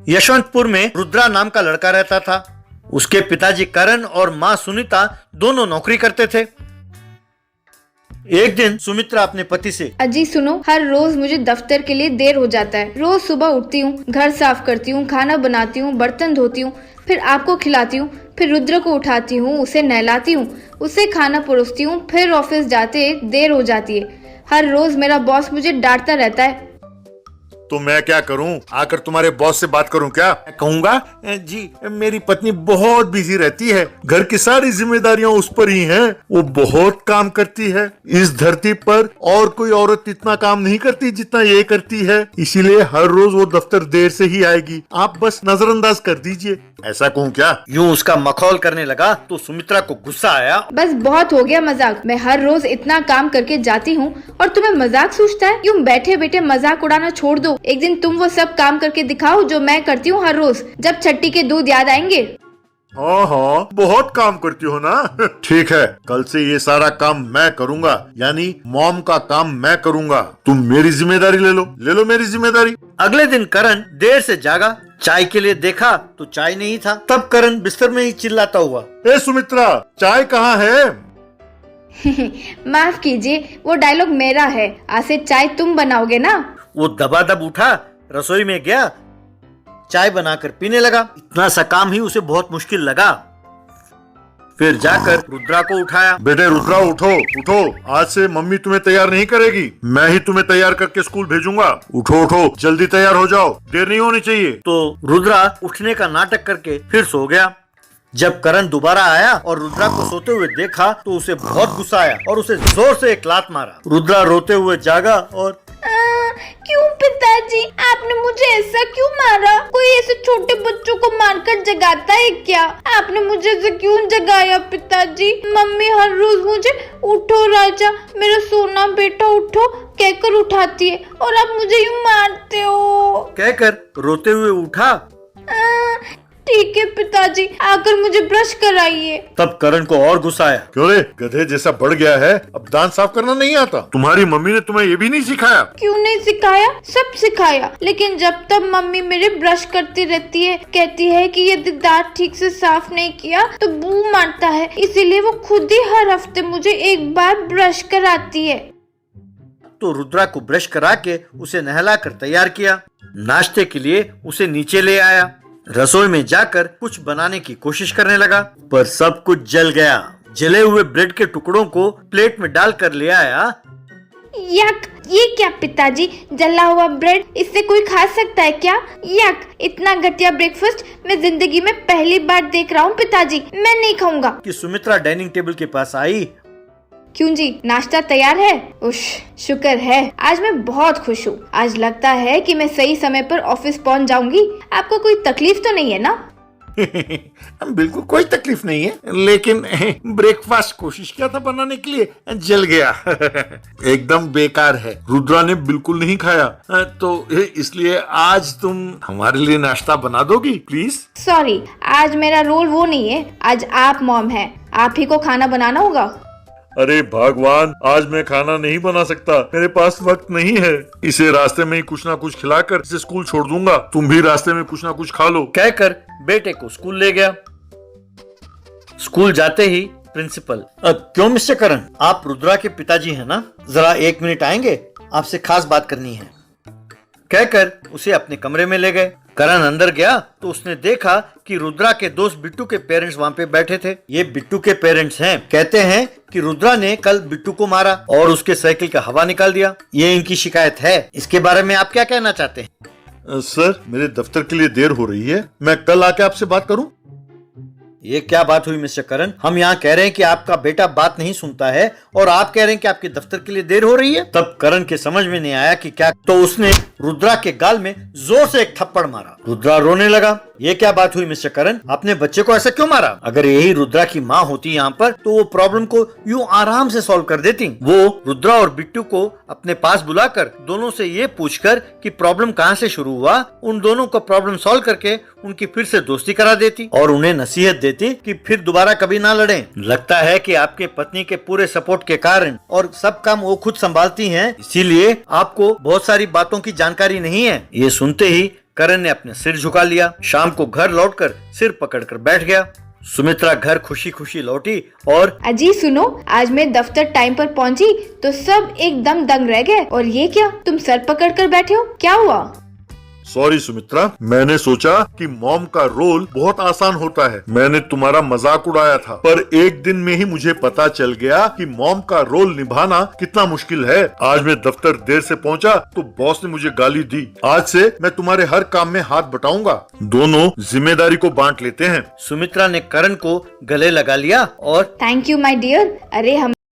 यशवंतपुर में रुद्रा नाम का लड़का रहता था। उसके पिताजी करण और माँ सुनीता दोनों नौकरी करते थे। एक दिन सुमित्रा अपने पति से, अजी सुनो, हर रोज मुझे दफ्तर के लिए देर हो जाता है। रोज सुबह उठती हूँ, घर साफ करती हूँ, खाना बनाती हूँ, बर्तन धोती हूँ, फिर आपको खिलाती हूँ, फिर रुद्र को उठाती हूँ, उसे नहलाती हूँ, उसे खाना परोसती हूँ, फिर ऑफिस जाते देर हो जाती है। हर रोज मेरा बॉस मुझे डांटता रहता है। तो मैं क्या करूं? आकर तुम्हारे बॉस से बात करूं क्या? मैं कहूंगा, जी मेरी पत्नी बहुत बिजी रहती है, घर की सारी जिम्मेदारियां उस पर ही हैं, वो बहुत काम करती है। इस धरती पर और कोई औरत इतना काम नहीं करती जितना ये करती है, इसीलिए हर रोज वो दफ्तर देर से ही आएगी, आप बस नजरअंदाज कर दीजिए। ऐसा कहूं क्या? यूं उसका मखौल करने लगा तो सुमित्रा को गुस्सा आया। बस बहुत हो गया मजाक। मैं हर रोज इतना काम करके जाती हूँ और तुम्हें मजाक सूझता है? यूं बैठे बैठे मजाक उड़ाना छोड़ दो। एक दिन तुम वो सब काम करके दिखाओ जो मैं करती हूँ हर रोज, जब छट्टी के दूध याद आएंगे। हाँ, बहुत काम करती हो ना। ठीक है, कल से ये सारा काम मैं करूंगा, यानी मॉम का काम मैं करूंगा। तुम मेरी जिम्मेदारी ले लो मेरी जिम्मेदारी। अगले दिन करण देर से जागा। चाय के लिए देखा तो चाय नहीं था। तब करण बिस्तर में ही चिल्लाता हुआ, ए सुमित्रा, चाय कहाँ है? माफ कीजिए, वो डायलॉग मेरा है। आज से चाय तुम बनाओगे ना? वो दबादब उठा, रसोई में गया, चाय बनाकर पीने लगा। इतना सा काम ही उसे बहुत मुश्किल लगा। फिर जाकर रुद्रा को उठाया। बेटे रुद्रा, उठो, आज से मम्मी तुम्हें तैयार नहीं करेगी, मैं ही तुम्हें तैयार करके स्कूल भेजूंगा। उठो, जल्दी तैयार हो जाओ, देर नहीं होनी चाहिए। तो रुद्रा उठने का नाटक करके फिर सो गया। जब करण दोबारा आया और रुद्रा को सोते हुए देखा तो उसे बहुत गुस्सा आया और उसे जोर से एक लात मारा। रुद्रा रोते हुए जागा और क्यों पिताजी, आपने मुझे ऐसा क्यों मारा? कोई ऐसे छोटे बच्चों को मारकर जगाता है क्या? आपने मुझे ऐसे क्यों जगाया पिताजी? मम्मी हर रोज मुझे उठो राजा, मेरा सोना बेटा उठो कहकर उठाती है और आप मुझे यूं मारते हो। कहकर रोते हुए उठा। ठीक है पिताजी, आकर मुझे ब्रश कराइए। तब करण को और गुस्सा आया। क्यों रे, गधे जैसा बढ़ गया है, अब दांत साफ करना नहीं आता? तुम्हारी मम्मी ने तुम्हें ये भी नहीं सिखाया? क्यों नहीं सिखाया? सब सिखाया, लेकिन जब तक मम्मी मेरे ब्रश करती रहती है, कहती है कि यदि दांत ठीक से साफ नहीं किया तो बू मारता है, इसीलिए वो खुद ही हर हफ्ते मुझे एक बार ब्रश कराती है। तो रुद्रा को ब्रश करा के उसे नहलाकर तैयार किया। नाश्ते के लिए उसे नीचे ले आया। रसोई में जाकर कुछ बनाने की कोशिश करने लगा, पर सब कुछ जल गया। जले हुए ब्रेड के टुकड़ों को प्लेट में डालकर ले आया। यक, ये क्या पिताजी, जला हुआ ब्रेड, इससे कोई खा सकता है क्या? यक, इतना घटिया ब्रेकफास्ट मैं जिंदगी में पहली बार देख रहा हूँ पिताजी, मैं नहीं खाऊंगा। कि सुमित्रा डाइनिंग टेबल के पास आई। क्यों जी, नाश्ता तैयार है? उश, शुक्र है, आज मैं बहुत खुश हूँ। आज लगता है कि मैं सही समय पर ऑफिस पहुँच जाऊंगी। आपको कोई तकलीफ तो नहीं है ना? बिल्कुल कोई तकलीफ नहीं है, लेकिन ब्रेकफास्ट कोशिश किया था बनाने के लिए, जल गया। एकदम बेकार है, रुद्रा ने बिल्कुल नहीं खाया, तो इसलिए आज तुम हमारे लिए नाश्ता बना दोगी प्लीज? सॉरी, आज मेरा रोल वो नहीं है, आज आप मॉम हैं, आप ही को खाना बनाना होगा। अरे भगवान, आज मैं खाना नहीं बना सकता, मेरे पास वक्त नहीं है। इसे रास्ते में ही कुछ ना कुछ खिलाकर इसे स्कूल छोड़ दूंगा, तुम भी रास्ते में कुछ ना कुछ खा लो। कहकर बेटे को स्कूल ले गया। स्कूल जाते ही प्रिंसिपल, क्यों मिस्टर करण, आप रुद्रा के पिताजी हैं ना? जरा 1 मिनट आएंगे, आपसे खास बात करनी है। कहकर उसे अपने कमरे में ले गए। करण अंदर गया तो उसने देखा कि रुद्रा के दोस्त बिट्टू के पेरेंट्स वहाँ पे बैठे थे। ये बिट्टू के पेरेंट्स हैं। कहते हैं कि रुद्रा ने कल बिट्टू को मारा और उसके साइकिल का हवा निकाल दिया। ये इनकी शिकायत है। इसके बारे में आप क्या कहना चाहते हैं? सर, मेरे दफ्तर के लिए देर हो रही है, मैं कल आके आपसे बात करूं? ये क्या बात हुई मिस्टर करण? हम यहाँ कह रहे हैं कि आपका बेटा बात नहीं सुनता है और आप कह रहे हैं कि आपके दफ्तर के लिए देर हो रही है। तब करण के समझ में नहीं आया कि क्या, तो उसने रुद्रा के गाल में जोर से एक थप्पड़ मारा। रुद्रा रोने लगा। ये क्या बात हुई मिस्टर करण, आपने बच्चे को ऐसा क्यों मारा? अगर यही रुद्रा की माँ होती यहाँ पर तो वो प्रॉब्लम को यूं आराम से सॉल्व कर देती। वो रुद्रा और बिट्टू को अपने पास बुलाकर दोनों से ये पूछकर कि प्रॉब्लम कहाँ से शुरू हुआ, उन दोनों को प्रॉब्लम सॉल्व करके उनकी फिर से दोस्ती करा देती और उन्हें नसीहत देती कि फिर दोबारा कभी ना लड़ें। लगता है कि आपके पत्नी के पूरे सपोर्ट के कारण और सब काम वो खुद संभालती हैं, इसीलिए आपको बहुत सारी बातों की जानकारी नहीं है। ये सुनते ही करण ने अपने सिर झुका लिया। शाम को घर लौटकर सिर पकड़कर बैठ गया। सुमित्रा घर खुशी खुशी लौटी और अजी सुनो, आज मैं दफ्तर टाइम पर पहुंची तो सब एकदम दंग रह गए। और ये क्या, तुम सर पकड़ कर बैठे हो, क्या हुआ? सॉरी सुमित्रा, मैंने सोचा कि मॉम का रोल बहुत आसान होता है। मैंने तुम्हारा मजाक उड़ाया था, पर एक दिन में ही मुझे पता चल गया कि मॉम का रोल निभाना कितना मुश्किल है। आज मैं दफ्तर देर से पहुंचा तो बॉस ने मुझे गाली दी। आज से मैं तुम्हारे हर काम में हाथ बटाऊंगा। दोनों जिम्मेदारी को बांट लेते हैं। सुमित्रा ने करण को गले लगा लिया और थैंक यू माय डियर। अरे हम